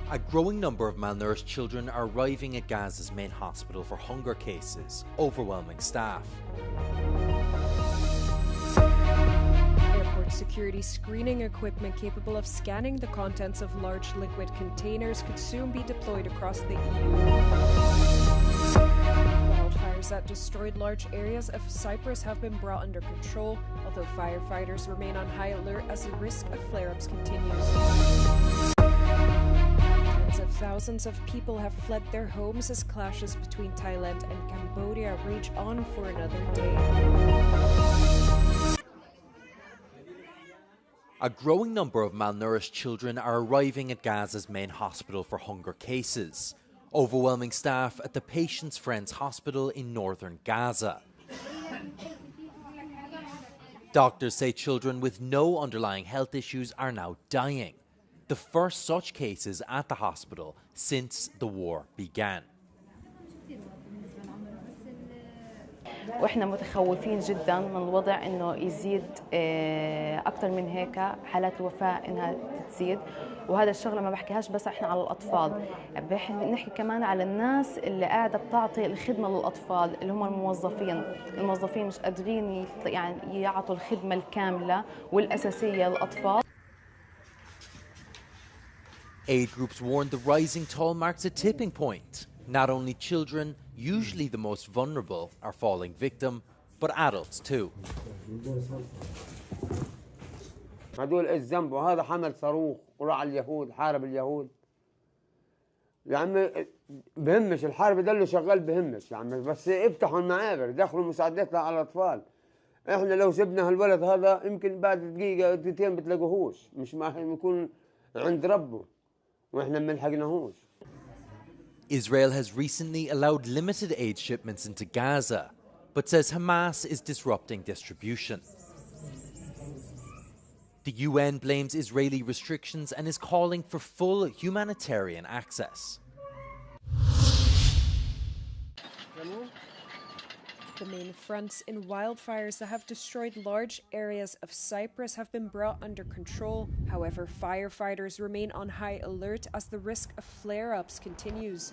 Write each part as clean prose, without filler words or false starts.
A growing number of malnourished children are arriving at Gaza's main hospital for hunger cases, overwhelming staff. Airport security screening equipment capable of scanning the contents of large liquid containers could soon be deployed across the EU. Wildfires that destroyed large areas of Cyprus have been brought under control, although firefighters remain on high alert as the risk of flare-ups continues. Tens of thousands of people have fled their homes as clashes between Thailand and Cambodia rage on for another day. A growing number of malnourished children are arriving at Gaza's main hospital for hunger cases, overwhelming staff at the Patients' Friends Hospital in northern Gaza. Doctors say children with no underlying health issues are now dying, the first such cases at the hospital since the war began. واحنا متخوفين جدا من الوضع انه يزيد اكثر من هيك حالات الوفاه انها تزيد وهذا الشغله ما بحكيهاش بس احنا على الاطفال بنحكي كمان على الناس اللي قاعده بتعطي الخدمه للاطفال اللي هم الموظفين مش قادرين يعني يعطوا الخدمه الكامله والاساسيه للاطفال. Aid groups warn the rising toll marks a tipping point. Not only children, usually the most vulnerable, are falling victim, but adults too. هدول ايش ذنبه؟ هذا حمل صاروخ وراح على اليهود حارب اليهود. يا عمي بهمش الحرب ده اللي شغال بهمش يا عمي بس افتحوا المعابر دخلوا مساعدات على الاطفال. احنا لو سبنا هالولد هذا يمكن بعد دقيقة دقيقتين بتلاقوهوش مش ما يكون عند ربه واحنا ما لحقناهوش. Israel has recently allowed limited aid shipments into Gaza, but says Hamas is disrupting distribution. The UN blames Israeli restrictions and is calling for full humanitarian access. The main fronts in wildfires that have destroyed large areas of Cyprus have been brought under control. However, firefighters remain on high alert as the risk of flare-ups continues.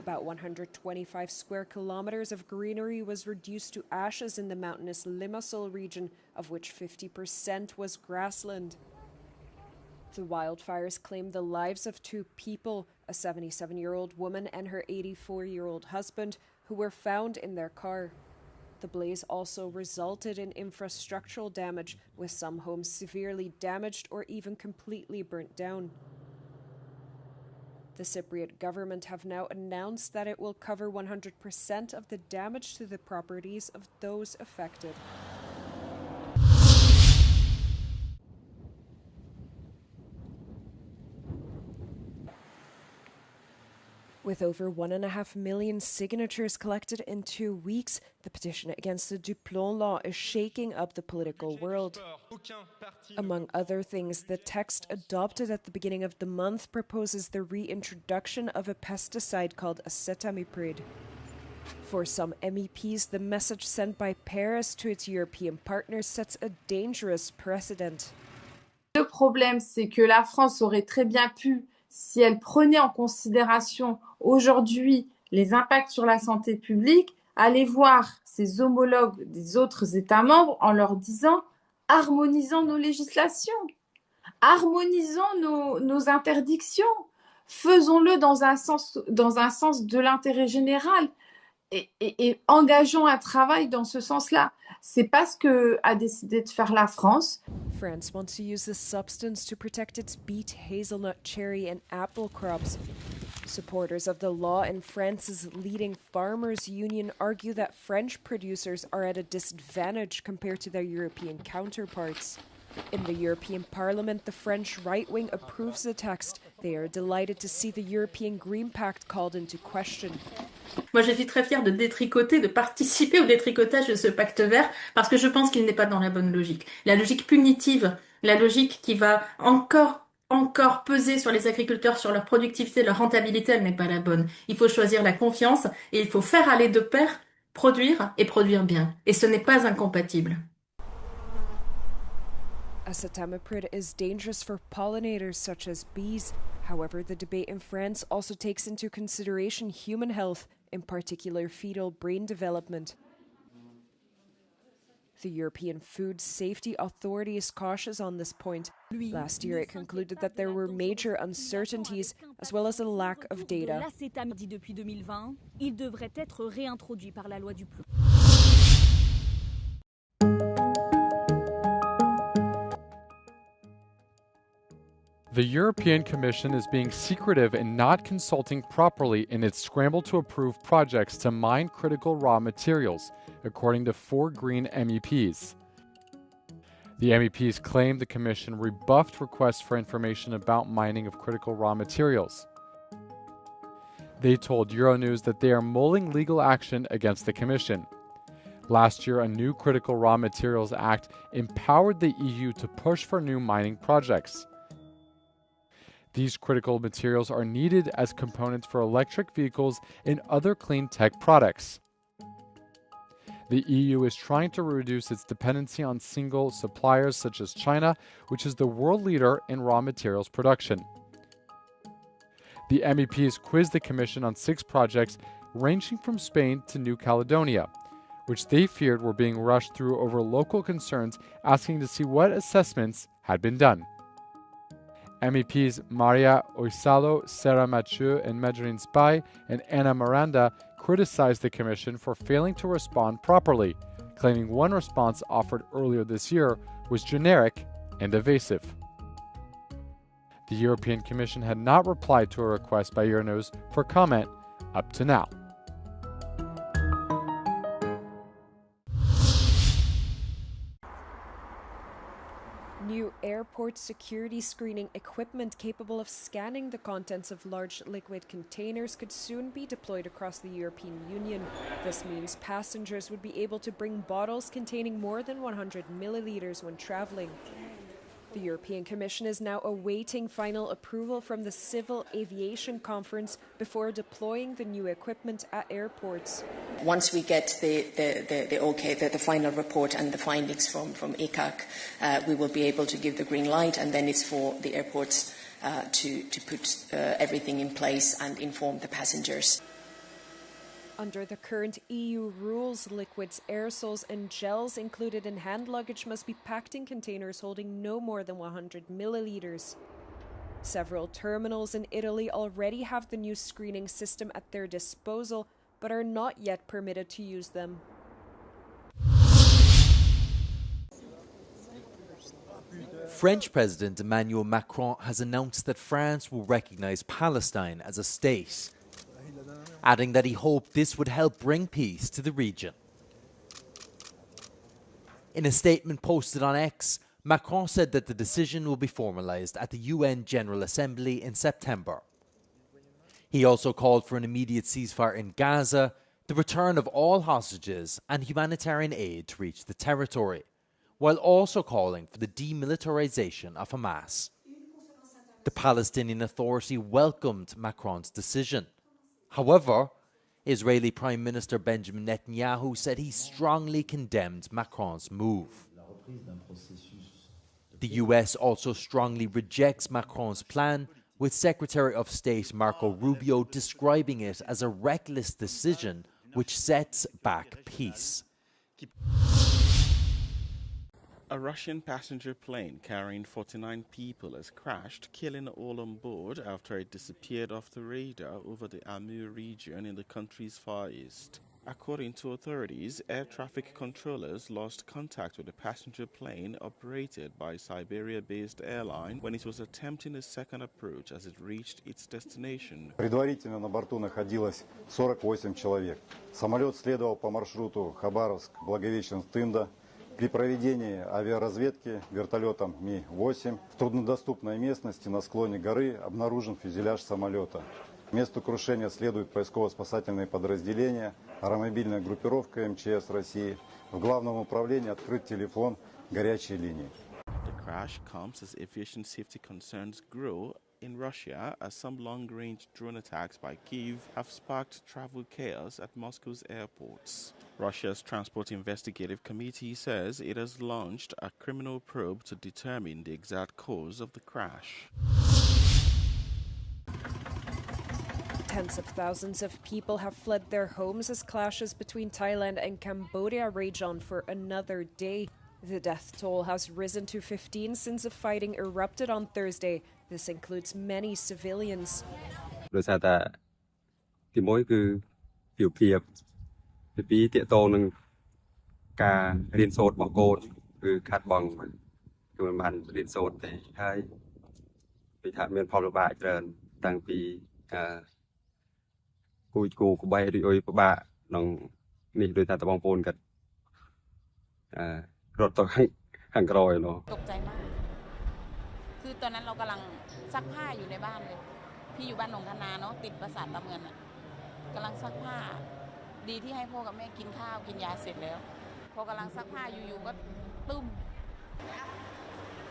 About 125 square kilometers of greenery was reduced to ashes in the mountainous Limassol region, of which 50% was grassland. The wildfires claimed the lives of two people, a 77-year-old woman and her 84-year-old husband, who were found in their car. The blaze also resulted in infrastructural damage, with some homes severely damaged or even completely burnt down. The Cypriot government have now announced that it will cover 100% of the damage to the properties of those affected. With over 1.5 million signatures collected in 2 weeks, the petition against the Duplon law is shaking up the political world. Among other things, the text adopted at the beginning of the month proposes the reintroduction of a pesticide called acetamiprid. For some MEPs, the message sent by Paris to its European partners sets a dangerous precedent. Le problème, c'est que la France aurait très bien pu, si elle prenait en considération aujourd'hui les impacts sur la santé publique, aller voir ses homologues des autres États membres en leur disant « harmonisons nos législations, harmonisons nos interdictions, faisons-le dans un sens de l'intérêt général et engageons un travail dans ce sens-là ». C'est pas ce que a décidé de faire la France. France wants to use this substance to protect its beet, hazelnut, cherry, and apple crops. Supporters of the law in France's leading farmers' union argue that French producers are at a disadvantage compared to their European counterparts. In the European Parliament, the French right wing approves the text. They are delighted to see the European Green Pact called into question. Moi, je suis très fière de détricoter, de participer au détricotage de ce pacte vert, parce que je pense qu'il n'est pas dans la bonne logique. La logique punitive, la logique qui va encore peser sur les agriculteurs, sur leur productivité, leur rentabilité, elle n'est pas la bonne. Il faut choisir la confiance et il faut faire aller de pair, produire et produire bien. Et ce n'est pas incompatible. Acetamiprid is dangerous for pollinators such as bees. However, the debate in France also takes into consideration human health, in particular fetal brain development. The European Food Safety Authority is cautious on this point. Last year, it concluded that there were major uncertainties as well as a lack of data. The European Commission is being secretive and not consulting properly in its scramble to approve projects to mine critical raw materials, according to 4 Green MEPs. The MEPs claim the Commission rebuffed requests for information about mining of critical raw materials. They told Euronews that they are mulling legal action against the Commission. Last year, a new Critical Raw Materials Act empowered the EU to push for new mining projects. These critical materials are needed as components for electric vehicles and other clean tech products. The EU is trying to reduce its dependency on single suppliers such as China, which is the world leader in raw materials production. The MEPs quizzed the Commission on 6 projects ranging from Spain to New Caledonia, which they feared were being rushed through over local concerns, asking to see what assessments had been done. MEPs Maria Oysalo, Sarah Mathieu, and Madeleine Spy and Anna Miranda criticized the Commission for failing to respond properly, claiming one response offered earlier this year was generic and evasive. The European Commission had not replied to a request by Euronews for comment up to now. New airport security screening equipment capable of scanning the contents of large liquid containers could soon be deployed across the European Union. This means passengers would be able to bring bottles containing more than 100 milliliters when traveling. The European Commission is now awaiting final approval from the Civil Aviation Conference before deploying the new equipment at airports. Once we get the final report and the findings from ECAC, we will be able to give the green light, and then it's for the airports to put everything in place and inform the passengers. Under the current EU rules, liquids, aerosols and gels included in hand luggage must be packed in containers holding no more than 100 milliliters. Several terminals in Italy already have the new screening system at their disposal, but are not yet permitted to use them. French President Emmanuel Macron has announced that France will recognize Palestine as a state, adding that he hoped this would help bring peace to the region. In a statement posted on X, Macron said that the decision will be formalized at the UN General Assembly in September. He also called for an immediate ceasefire in Gaza, the return of all hostages and humanitarian aid to reach the territory, while also calling for the demilitarization of Hamas. The Palestinian Authority welcomed Macron's decision. However, Israeli Prime Minister Benjamin Netanyahu said he strongly condemned Macron's move. The US also strongly rejects Macron's plan, with Secretary of State Marco Rubio describing it as a reckless decision which sets back peace. A Russian passenger plane carrying 49 people has crashed, killing all on board after it disappeared off the radar over the Amur region in the country's far east. According to authorities, air traffic controllers lost contact with the passenger plane operated by a Siberia-based airline when it was attempting a second approach as it reached its destination. Предварительно на борту находилось 48 человек. Самолет следовал по маршруту Хабаровск-Благовещенск-Тында. При проведении авиаразведки вертолетом Ми-8 в труднодоступной местности на склоне горы обнаружен фюзеляж самолета. К месту крушения следуют поисково-спасательные подразделения, аэромобильная группировка МЧС России. В главном управлении открыт телефон горячей линии. The crash comes as aviation safety concerns grow in Russia, as some long-range drone attacks by Kyiv have sparked travel chaos at Moscow's airports. Russia's Transport Investigative Committee says it has launched a criminal probe to determine the exact cause of the crash. Tens of thousands of people have fled their homes as clashes between Thailand and Cambodia rage on for another day. The death toll has risen to 15 since the fighting erupted on Thursday. This includes many civilians. ដោយសារតែទីមួយគឺពីពីពីតេតងនឹងការរៀនសូត្ររបស់កូនគឺខាត់បងគឺមិនបានរៀនសូត្រទេហើយពីថាមានផលលំបាកច្រើនតាំងពីគូក្បែរដូចអុយពិបាកក្នុងនេះដោយថាតបងប្អូនគាត់រត់ទៅខាងក្រោយเนาะ ตกใจมากคือตอนนั้นเรากำลังซักผ้าอยู่ในบ้านเลยพี่อยู่บ้านหนองธนาเนาะติดปราสาทตะเมือนกำลังซักผ้าดีที่ให้พ่อกับแม่กินข้าวกินยาเสร็จแล้วพอกำลังซักผ้าอยู่ๆก็ตึ้ม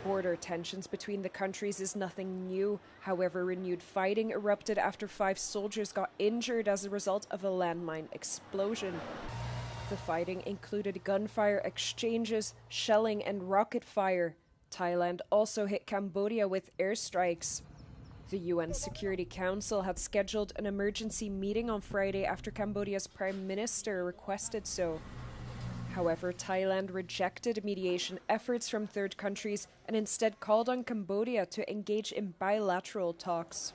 Border tensions between the countries is nothing new. However, renewed fighting erupted after 5 soldiers got injured as a result of a landmine explosion. The fighting included gunfire exchanges, shelling and rocket fire. Thailand also hit Cambodia with airstrikes. The UN Security Council had scheduled an emergency meeting on Friday after Cambodia's Prime Minister requested so. However, Thailand rejected mediation efforts from third countries and instead called on Cambodia to engage in bilateral talks.